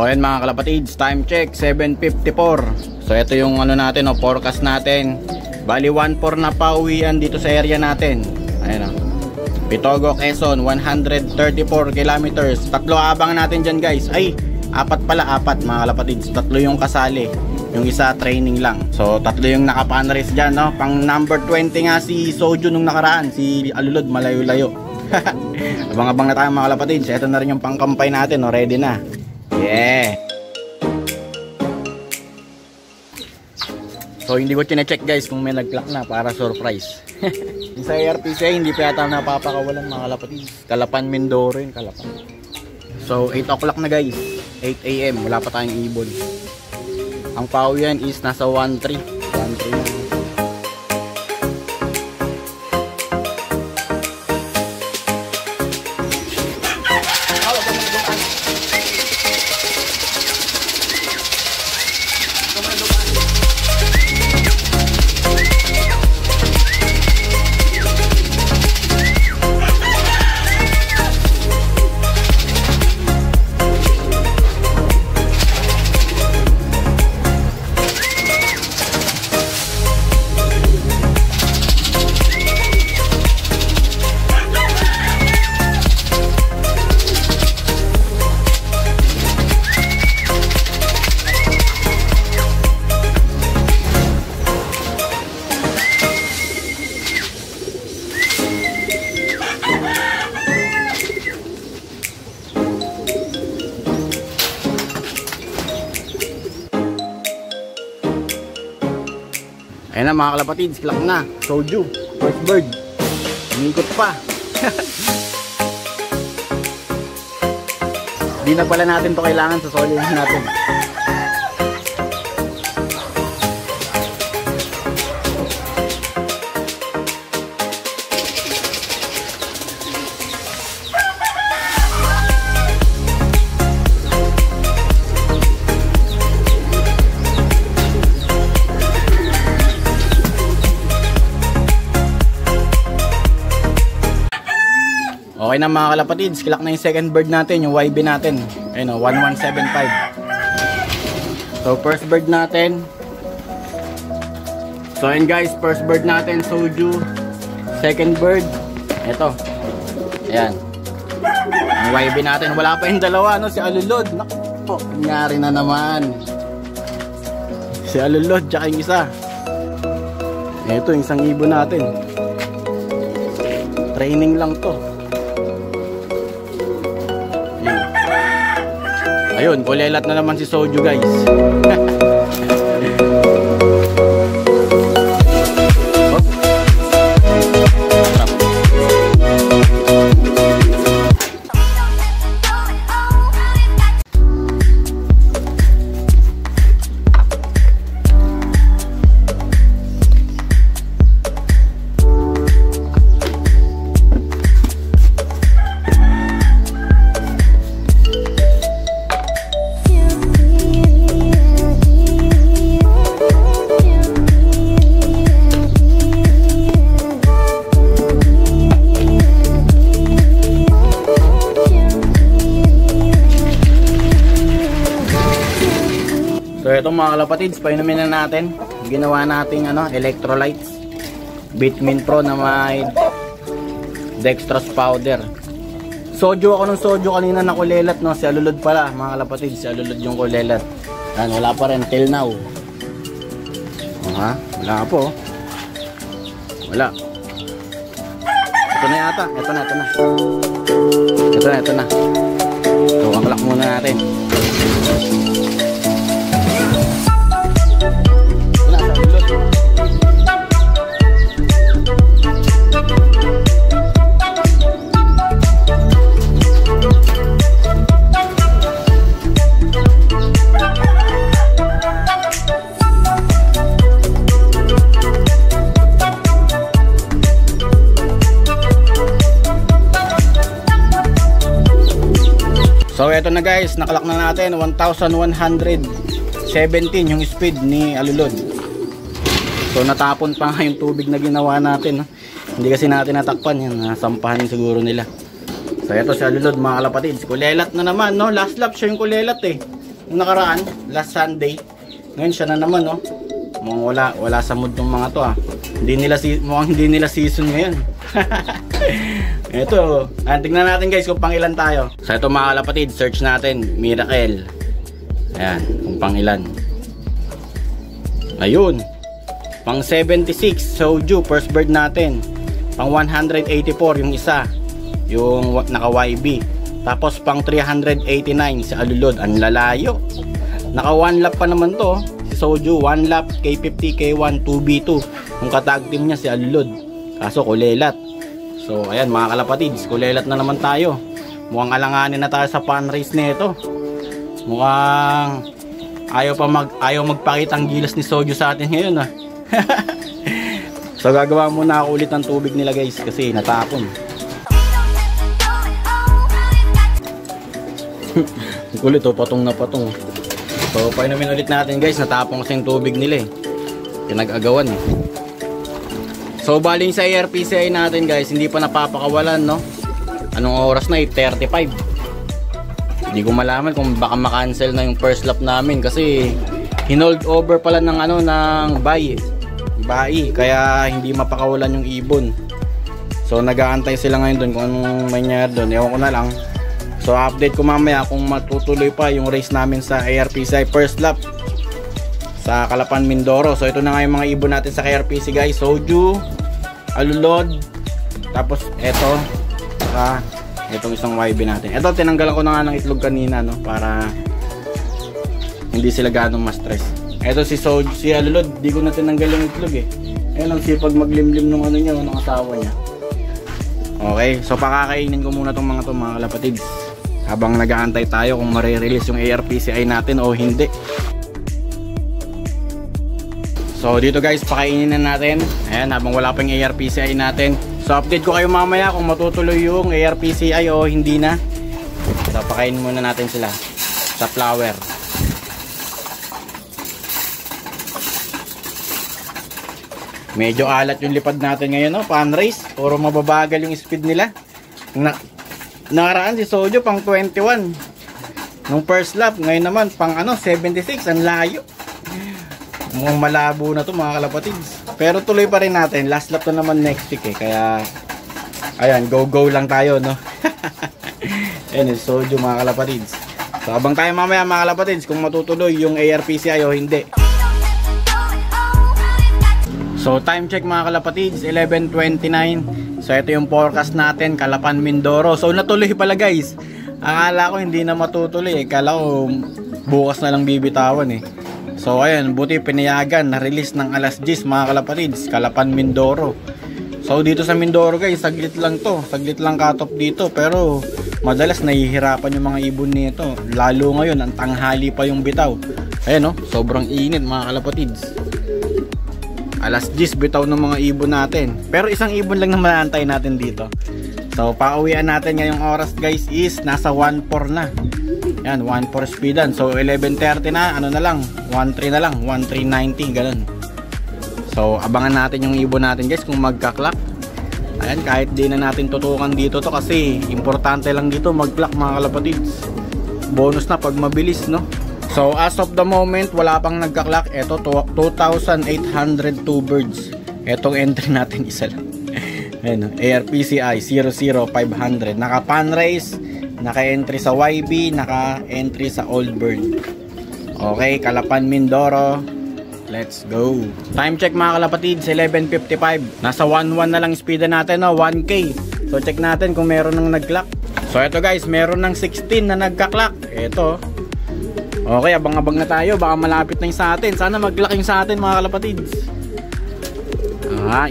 So ayan mga kalapatids, time check 7:54. So ito yung ano natin, forecast natin. Bali 1-4 na pauwian dito sa area natin. Ayan o, Pitogo, Quezon, 134 kilometers. Tatlo abang natin dyan guys. Ay, apat mga kalapatids. Tatlo yung kasali, yung isa training lang. So tatlo yung nakapanris dyan, no? Pang number 20 nga si Soju nung nakaraan. Si Alulod, malayo-layo. Abang-abang na tayo mga kalapatids. Ito na rin yung pangkampay natin, no? Ready na. Yeah. So hindi ko chine-check guys kung may nag-clock na para surprise. Sa ARPC hindi pa yata napapakawalan mga kalapatids. Kalapan Mindoro yun, Kalapan. So 8 o'clock na guys, 8 AM, wala pa tayong ibon. Ang pauwian is nasa 1-3 na. Ayan na mga kalapatids, clock na. Soju, first bird. Umikot pa. Di na pala natin to kailangan, susolihin natin. Okay na mga kalapatids, kilak na yung second bird natin, yung YB natin. Ayun o, 1175. So first bird natin. So ayun guys, first bird natin, Soju. Second bird, ito. Ayan. Yung YB natin, wala pa yung dalawa, no? Si Alulod. Naku, nangyari na naman. Si Alulod, tsaka yung isa. Ito, yung isang ibon natin. Training lang to. Ayun, kulelat na naman si Soju guys. So itong mga kalapatids, painumin na natin. Ginawa nating electrolytes. Vitamin Pro na may dextrose powder. Soju ako ng soju kanina na kulelat, no? Si Alulod pala mga kalapatids, si Alulod yung kulelat. Yan, wala pa rin till now. Wala po. Wala. Ito na yata. Ito na. Ito na. So aklak muna natin. So eto na guys, nakalak na natin 1117 yung speed ni Alulod. So natapon pa nga yung tubig na ginawa natin, no? Hindi kasi natin natakpan yan, nasampahan siguro nila. So eto si Alulod mga kalapatids, kulelat na naman, no? Last lap siya yung kulelat eh. Yung nakaraan, last Sunday. Ngayon siya na naman, no? Mukhang wala sa mood ng mga to, ah. Mukhang hindi nila season ngayon. Ito, tignan natin guys kung pang ilan tayo. So ito mga kalapatid, search natin, Miracle. Ayan, kung pang ilan. Ayun, pang 76, Soju, first bird natin. Pang 184 yung isa, yung naka YB. Tapos pang 389 si Alulod, ang lalayo. Naka 1 lap pa naman to. Si Soju 1 lap, K50, K1, 2B2. Yung katag team niya si Alulod. Kaso kulelat. So ayan mga kalapatids, kulelat na naman tayo. Mukhang alanganin na tayo sa pan race nito. Mukhang ayaw magpakita ang gilas ni Soju sa atin ngayon, ah. So gagawa muna ako ulit ng tubig nila guys kasi natapon. Ulit, oh, patong na patong. So painumin ulit natin guys, natapon kasi yung tubig nila, eh. Pinag-agawan, eh. So baling sa ARPCI natin guys, hindi pa napapakawalan, no? Anong oras na, 8:35. Hindi ko malaman kung baka makancel na yung first lap namin kasi hinold over pala ng ng bayi, kaya hindi mapakawalan yung ibon. So nag-aantay sila ngayon doon kung anong mangyayari doon, ewan ko na lang. So update ko mamaya kung matutuloy pa yung race namin sa ARPCI first lap sa Calapan, Mindoro. So ito na nga yung mga ibon natin sa ARPC guys. Soju, Alulod, tapos eto, itong isang YB natin. Eto tinanggalan ko na nga ng itlog kanina, no, para hindi sila ganong ma-stress. Eto si Soju, si Alulod, di ko na tinanggal yung itlog, eh. Ayun ang sipag maglimlim ng niya, ng asawa niya. Okay, so pakakainin ko muna tong mga kalapatids habang nag-aantay tayo kung mare-release yung ARPCI natin o hindi. So dito guys, pakainin na natin. Ayan, habang wala pang ARPCI natin. So update ko kayo mamaya kung matutuloy yung ARPCI o hindi na. So pakainin muna natin sila sa flower. Medyo alat yung lipad natin ngayon, no? Pan race, puro mababagal yung speed nila. Nakaraan si Soju pang 21 nung first lap, ngayon naman pang 76, ang layo. Mukhang malabo na to mga kalapatids. Pero tuloy pa rin natin, last lap na naman next week, eh. Kaya ayan, go lang tayo, no? Ayan, Soju mga kalapatids. So abang tayo mamaya mga kalapatids kung matutuloy yung ARPCI o hindi. So time check mga kalapatids, 11:29. So ito yung forecast natin, Calapan, Mindoro. So natuloy pala guys. Akala ko hindi na matutuloy, eh. Akala ko bukas na lang bibitawan, eh. So ayun, buti pinayagan na release ng alas 10 mga kalapatids, Calapan, Mindoro. So dito sa Mindoro guys, saglit lang to, saglit lang cut off dito, pero madalas nahihirapan yung mga ibon nito. Lalo ngayon, ang tanghali pa yung bitaw. Ayun, no, sobrang init mga kalapatids. Alas 10 bitaw ng mga ibon natin. Pero isang ibon lang na maantay natin dito. So pauwian natin ngayong oras guys is nasa 1.4 na. Yan, 1.4 speedan. So 11:30 na, ano na lang, 1.3 na lang, 1.390 ganun. So abangan natin yung ibon natin guys kung magka-clock. Ayan, kahit di na natin tutukan dito to kasi importante lang dito mag-clock mga kalapatids. Bonus na pag mabilis, no? So as of the moment, wala pang nagka-clock. Ito 2,802 birds. Etong entry natin isa lang. Ayan, ARPCI 00500. Naka pan race, naka-entry sa YB, naka-entry sa Old Bird. Okay, Calapan, Mindoro. Let's go. Time check mga kalapatids, 11:55. Nasa 1.1 na lang speed natin, no? 1K. So check natin kung meron nang nag-clock. So ito guys, meron ng 16 na nagka-clock. Ito. Okay, abang-abang na tayo. Baka malapit na yung sa atin. Sana mag-clock yung sa atin mga kalapatids.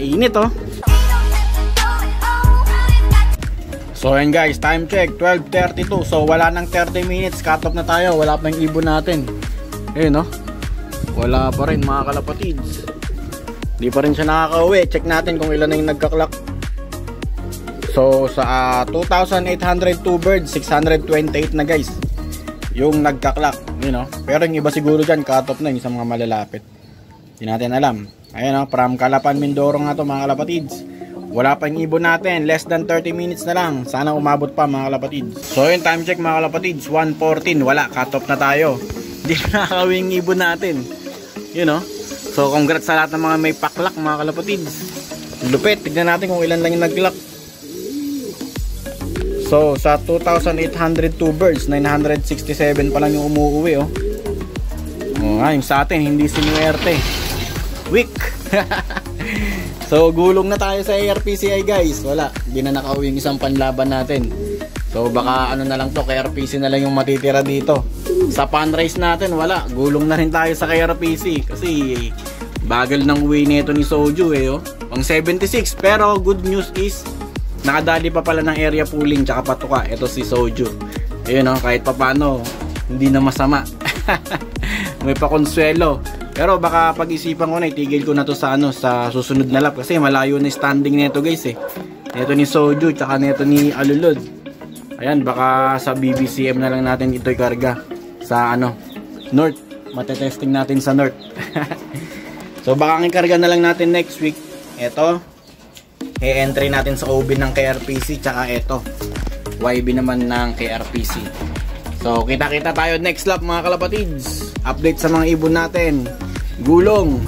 Init, oh. So ayan guys, time check 12:32. So wala nang 30 minutes, cut off na tayo. Wala pa yung ibon natin. Ayun, no? Wala pa rin mga kalapatids. Di pa rin siya nakaka-uwi. Check natin kung ilan na yung nagka-clock. So sa 2,802 birds, 628 na guys yung nagka-clock, you know. Pero yung iba siguro dyan cut off na yung sa mga malalapit. Hindi natin alam. Ayun, no? From Calapan, Mindoro nga to mga kalapatids. Wala pa yung ibon natin, less than 30 minutes na lang. Sana umabot pa mga kalapatids. So yun, time check mga kalapatids, 1:14. Wala, cut off na tayo. Hindi na nakakauwi yung ibon natin. You know? So congrats sa lahat ng mga may paklak mga kalapatids. Lupit, tignan natin kung ilan lang yung nag-lock. So sa 2,802 birds, 967 pa lang yung umuwi oh. Yung sa atin hindi sinuwerte. Weak. So gulong na tayo sa ARPCI guys. Wala, hindi na nakauwi yung isang panlaban natin. So baka ano na lang to, KRPC na lang yung matitira dito. Sa fundraise natin wala, gulong na rin tayo sa KRPC. Kasi bagal ng uwi nito ni Soju eh oh. Pang 76. Pero good news is nakadali pa pala ng area pooling tsaka patuka. Ito si Soju. Ayun oh, kahit papano hindi na masama. May pakonsuelo. Pero baka pag-isipan ko na, itigil ko na to sa ano, sa susunod na lap kasi malayo na standing nito guys eh. Nito ni Soju tsaka nito ni Alulod. Ayan, baka sa BBCM na lang natin ito ikarga sa ano, North. Matetesting natin sa North. So baka ang ikarga na lang natin next week. Ito, e-entry natin sa OB ng KRPC tsaka ito, YB naman ng KRPC. So kita-kita tayo next lap mga kalapatids. Update sa mga ibon natin. Gulong.